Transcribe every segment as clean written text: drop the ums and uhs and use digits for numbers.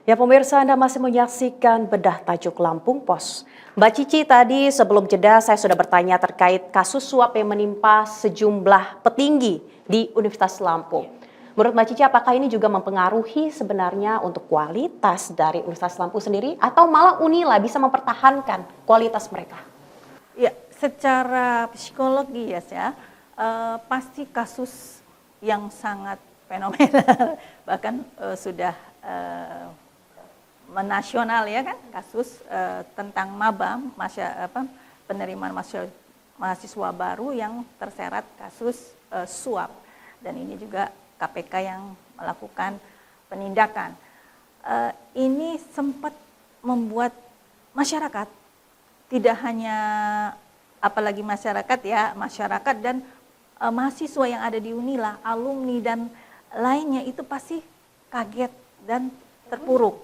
Ya pemirsa, Anda masih menyaksikan Bedah Tajuk Lampung Pos. Mbak Cici, tadi sebelum jeda saya sudah bertanya terkait kasus suap yang menimpa sejumlah petinggi di Universitas Lampung. Menurut Mbak Cici, apakah ini juga mempengaruhi sebenarnya untuk kualitas dari Universitas Lampung sendiri atau malah Unila bisa mempertahankan kualitas mereka? Ya, secara psikologi ya, pasti kasus yang sangat fenomenal, bahkan sudah menasional ya kan, kasus tentang maba, penerimaan mahasiswa baru yang terseret kasus suap, dan ini juga KPK yang melakukan penindakan. Ini sempat membuat masyarakat, tidak hanya apalagi masyarakat dan mahasiswa yang ada di Unila, alumni dan lainnya itu pasti kaget dan terpuruk,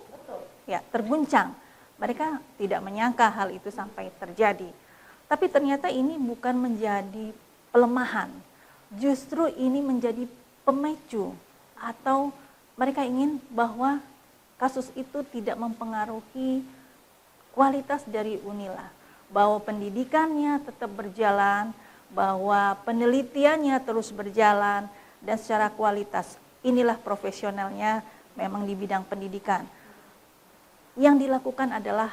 ya, terguncang. Mereka tidak menyangka hal itu sampai terjadi. Tapi ternyata ini bukan menjadi pelemahan, justru ini menjadi pemicu atau mereka ingin bahwa kasus itu tidak mempengaruhi kualitas dari Unila, bahwa pendidikannya tetap berjalan, bahwa penelitiannya terus berjalan, dan secara kualitas inilah profesionalnya memang di bidang pendidikan. Yang dilakukan adalah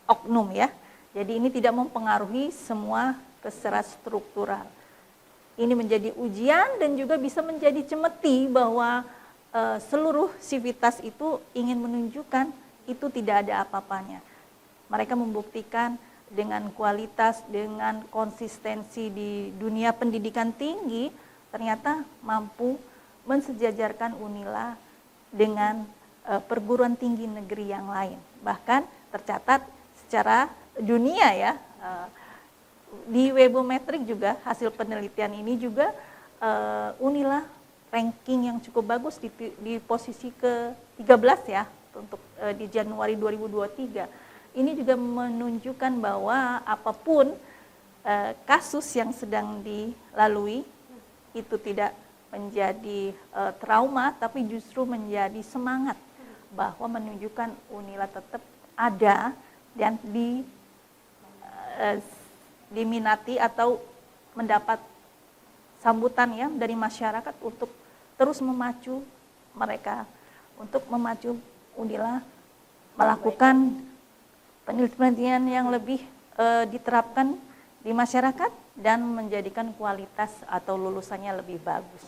oknum ya, jadi ini tidak mempengaruhi semua secara struktural. Ini menjadi ujian dan juga bisa menjadi cemeti bahwa seluruh sivitas itu ingin menunjukkan itu tidak ada apa-apanya. Mereka membuktikan dengan kualitas, dengan konsistensi di dunia pendidikan tinggi, ternyata mampu mensejajarkan Unila dengan perguruan tinggi negeri yang lain. Bahkan tercatat secara dunia ya, di Webometrik juga hasil penelitian ini juga Unila ranking yang cukup bagus di posisi ke-13 ya, untuk di Januari 2023. Ini juga menunjukkan bahwa apapun kasus yang sedang dilalui itu tidak menjadi trauma, tapi justru menjadi semangat bahwa menunjukkan Unila tetap ada dan diminati atau mendapat sambutan ya dari masyarakat untuk terus memacu mereka, untuk memacu Unila melakukan penelitian yang lebih diterapkan di masyarakat dan menjadikan kualitas atau lulusannya lebih bagus.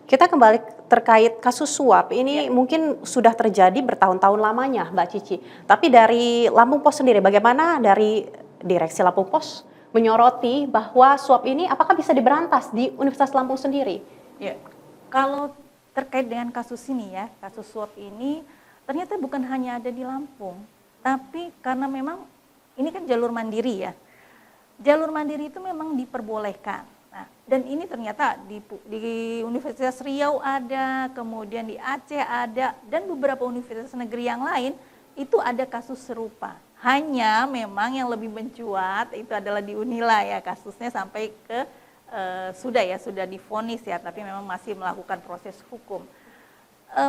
Kita kembali terkait kasus suap, ini mungkin sudah terjadi bertahun-tahun lamanya Mbak Cici. Tapi dari Lampung Pos sendiri, bagaimana dari Direksi Lampung Pos menyoroti bahwa suap ini apakah bisa diberantas di Universitas Lampung sendiri? Ya, kalau terkait dengan kasus ini ya, kasus suap ini ternyata bukan hanya ada di Lampung, tapi karena memang ini kan jalur mandiri ya. Jalur mandiri itu memang diperbolehkan. Nah, dan ini ternyata di Universitas Riau ada, kemudian di Aceh ada, dan beberapa universitas negeri yang lain itu ada kasus serupa. Hanya memang yang lebih mencuat itu adalah di Unila ya, kasusnya sampai ke sudah divonis ya, tapi memang masih melakukan proses hukum.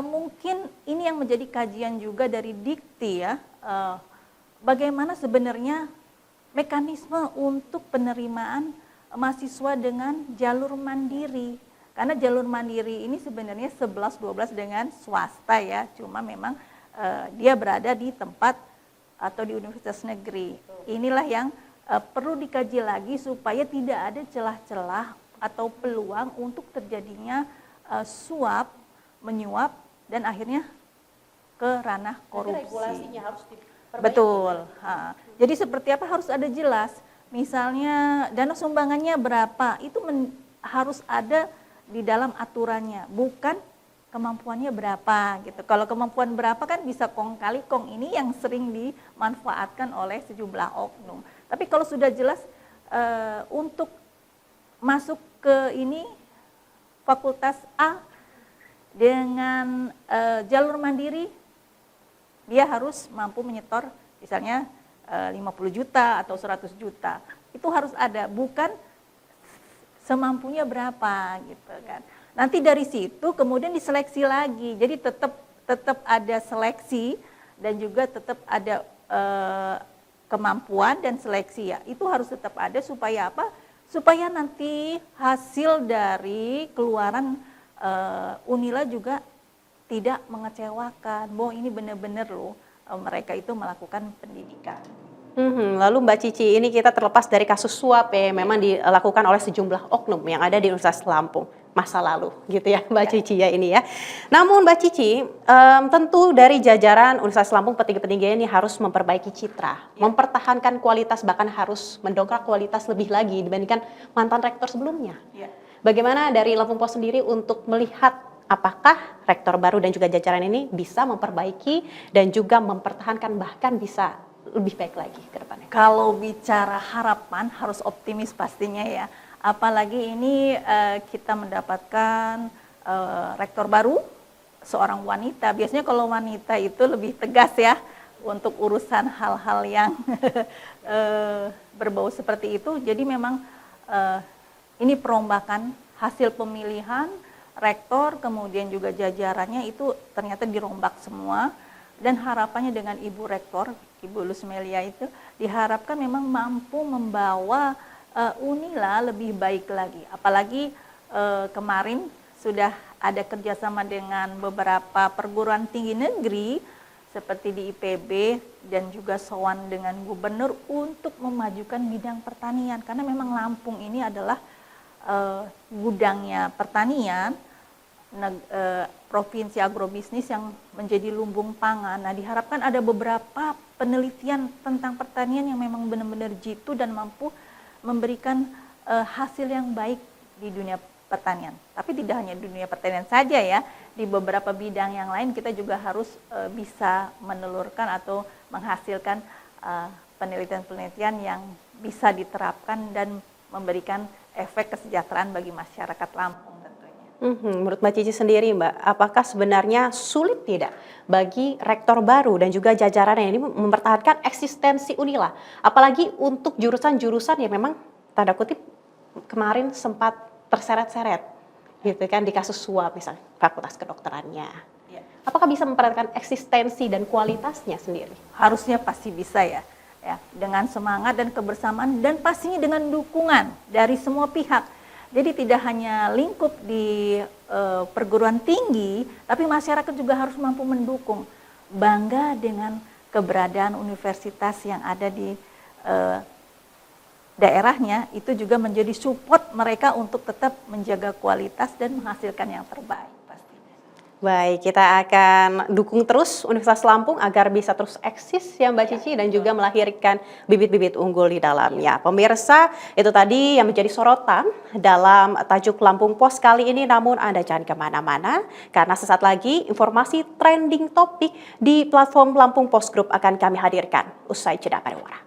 Mungkin ini yang menjadi kajian juga dari Dikti ya, bagaimana sebenarnya mekanisme untuk penerimaan mahasiswa dengan jalur mandiri. Karena jalur mandiri ini sebenarnya 11-12 dengan swasta ya, cuma memang dia berada di tempat atau di universitas negeri. Inilah yang perlu dikaji lagi supaya tidak ada celah-celah atau peluang untuk terjadinya suap, menyuap, dan akhirnya ke ranah korupsi. Regulasinya harus diperbaiki. Betul. Jadi seperti apa harus ada jelas. Misalnya dana sumbangannya berapa, itu harus ada di dalam aturannya, bukan kemampuannya berapa gitu. Kalau kemampuan berapa kan bisa kong kali kong, ini yang sering dimanfaatkan oleh sejumlah oknum. Tapi kalau sudah jelas untuk masuk ke ini fakultas A dengan jalur mandiri, dia harus mampu menyetor misalnya 50 juta atau 100 juta. Itu harus ada, bukan semampunya berapa gitu kan. Nanti dari situ kemudian diseleksi lagi. Jadi tetap tetap ada seleksi dan juga tetap ada kemampuan dan seleksi ya. Itu harus tetap ada supaya apa? Supaya nanti hasil dari keluaran Unila juga tidak mengecewakan. Bahwa ini benar-benar loh mereka itu melakukan pendidikan. Lalu Mbak Cici, ini kita terlepas dari kasus suap ya, memang dilakukan oleh sejumlah oknum yang ada di Universitas Lampung masa lalu, gitu ya Mbak Cici ya ini ya. Namun Mbak Cici, tentu dari jajaran Universitas Lampung petinggi-petinggi ini harus memperbaiki citra, mempertahankan kualitas, bahkan harus mendongkrak kualitas lebih lagi dibandingkan mantan rektor sebelumnya. Bagaimana dari Lampung Pos sendiri untuk melihat apakah rektor baru dan juga jajaran ini bisa memperbaiki dan juga mempertahankan bahkan bisa lebih baik lagi ke depannya? Kalau bicara harapan harus optimis pastinya ya. Apalagi ini kita mendapatkan rektor baru, seorang wanita. Biasanya kalau wanita itu lebih tegas ya untuk urusan hal-hal yang berbau seperti itu. Jadi memang ini perombakan hasil pemilihan rektor, kemudian juga jajarannya itu ternyata dirombak semua. Dan harapannya dengan Ibu Rektor, Ibu Lusmelia itu diharapkan memang mampu membawa Unila lebih baik lagi. Apalagi kemarin sudah ada kerjasama dengan beberapa perguruan tinggi negeri seperti di IPB dan juga sowan dengan gubernur untuk memajukan bidang pertanian. Karena memang Lampung ini adalah gudangnya pertanian, provinsi agrobisnis yang menjadi lumbung pangan. Nah, diharapkan ada beberapa penelitian tentang pertanian yang memang benar-benar jitu dan mampu memberikan hasil yang baik di dunia pertanian. Tapi tidak hanya di dunia pertanian saja ya, di beberapa bidang yang lain kita juga harus bisa menelurkan atau menghasilkan penelitian-penelitian yang bisa diterapkan dan memberikan efek kesejahteraan bagi masyarakat Lampung. Menurut Mbak Cici sendiri Mbak, apakah sebenarnya sulit tidak bagi rektor baru dan juga jajarannya ini mempertahankan eksistensi Unila? Apalagi untuk jurusan-jurusan yang memang tanda kutip kemarin sempat terseret-seret gitu kan di kasus suap misalnya fakultas kedokterannya. Apakah bisa mempertahankan eksistensi dan kualitasnya sendiri? Harusnya pasti bisa ya, dengan semangat dan kebersamaan dan pastinya dengan dukungan dari semua pihak. Jadi tidak hanya lingkup di perguruan tinggi, tapi masyarakat juga harus mampu mendukung. Bangga dengan keberadaan universitas yang ada di daerahnya, itu juga menjadi support mereka untuk tetap menjaga kualitas dan menghasilkan yang terbaik. Baik, kita akan dukung terus Universitas Lampung agar bisa terus eksis ya Mbak Cici dan juga melahirkan bibit-bibit unggul di dalamnya. Pemirsa, itu tadi yang menjadi sorotan dalam tajuk Lampung Pos kali ini, namun Anda jangan kemana-mana karena sesaat lagi informasi trending topik di platform Lampung Pos Group akan kami hadirkan usai jeda pariwara.